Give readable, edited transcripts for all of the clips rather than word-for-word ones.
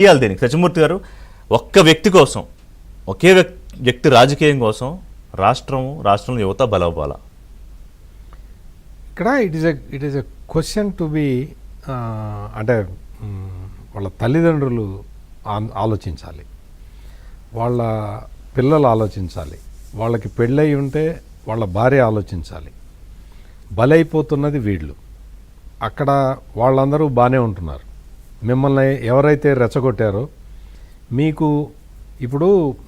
ఇవ్వాలి దీనికి సత్యమూర్తి గారు. ఒక్క వ్యక్తి కోసం, ఒకే వ్యక్తి రాజకీయం కోసం రాష్ట్రంలో యువత బలవ్వాలా? ఇక్కడ it is a question to be, అంటే వాళ్ళ తల్లిదండ్రులు ఆలోచించాలి, వాళ్ళ పిల్లలు ఆలోచించాలి, వాళ్ళకి పెళ్ళై ఉంటే వాళ్ళ భార్య ఆలోచించాలి. బలైపోతున్నది వీళ్ళు. అక్కడ వాళ్ళందరూ బాగానే ఉంటున్నారు. మిమ్మల్ని ఎవరైతే రెచ్చగొట్టారో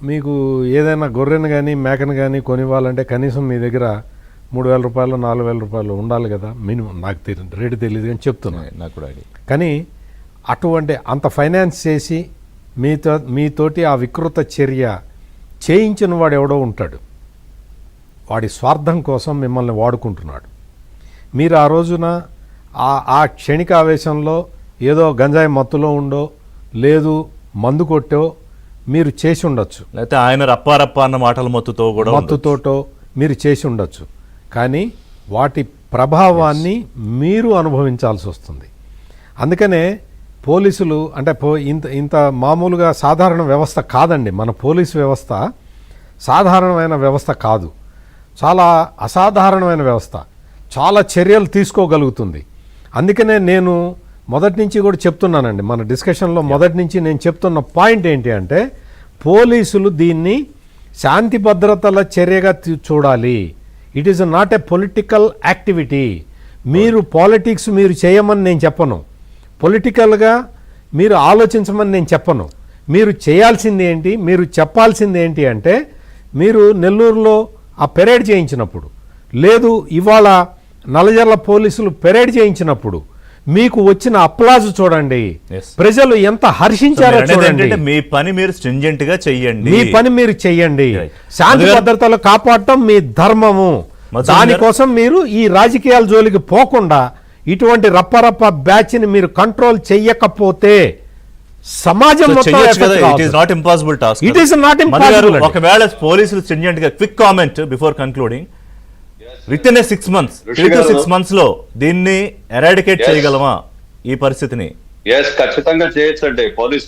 మీకు ఏదైనా గొర్రెను కానీ మేకను కానీ కొనివ్వాలంటే కనీసం మీ దగ్గర 3,000 రూపాయలు 4,000 రూపాయలు ఉండాలి కదా మినిమం. నాకు రేటు తెలియదు కానీ చెప్తున్నాను, నాకు కూడా ఐడియా. కానీ అంత ఫైనాన్స్ చేసి మీతోటి ఆ వికృత చర్య చేయించిన వాడు ఎవడో ఉంటాడు. వాడి స్వార్థం కోసం మిమ్మల్ని వాడుకుంటున్నాడు. మీరు ఆ రోజున ఆ క్షణిక ఆవేశంలో ఏదో గంజాయి మత్తులో ఉండో లేదు మందు కొట్టో మీరు చేసి ఉండొచ్చు, లేకపోతే ఆయన రప్ప అన్న మాటల మత్తుతోటో మీరు చేసి ఉండొచ్చు. కానీ వాటి ప్రభావాన్ని మీరు అనుభవించాల్సి వస్తుంది. అందుకనే పోలీసులు అంటే ఇంత మామూలుగా సాధారణ వ్యవస్థ కాదండి. మన పోలీసు వ్యవస్థ సాధారణమైన వ్యవస్థ కాదు, చాలా అసాధారణమైన వ్యవస్థ. చాలా చర్యలు తీసుకోగలుగుతుంది. అందుకనే నేను మొదటి నుంచి కూడా చెప్తున్నానండి, మన డిస్కషన్లో మొదటి నుంచి నేను చెప్తున్న పాయింట్ ఏంటి అంటే, పోలీసులు దీన్ని శాంతి భద్రతల చర్యగా చూడాలి. It is not a political activity. మీరు పాలిటిక్స్ మీరు చేయమని నేను చెప్పను, పొలిటికల్గా మీరు ఆలోచించమని నేను చెప్పను. మీరు చేయాల్సింది ఏంటి, మీరు చెప్పాల్సింది ఏంటి అంటే, మీరు నెల్లూరులో ఆ పెరేడ్ చేయించినప్పుడు, లేదు ఇవాళ నల్లజర్ల పోలీసులు పెరేడ్ చేయించినప్పుడు మీకు వచ్చిన అప్లాజ్ చూడండి, ప్రజలు ఎంత హర్షించారో చూడండి. మీ పని మీరు స్ట్రింజెంట్ గా చెయ్యండి, మీ పని మీరు చెయ్యండి. శాంతి భద్రతలు కాపాడటం మీ ధర్మము. దానికోసం మీరు ఈ రాజకీయాల జోలికి పోకుండా ఇటువంటి రప్ప బ్యాచ్ ని మీరు కంట్రోల్ చెయ్యకపోతే సమాజం ఒకవేళ పోలీసులు స్ట్రింజెంట్ గా quick comment before concluding, with in 6 months 3 to 6 months లో దీన్ని ఎరాడికేట్ చేయగలమా ఈ పరిస్థితిని? ఖచ్చితంగా చేయొచ్చండి. పోలీస్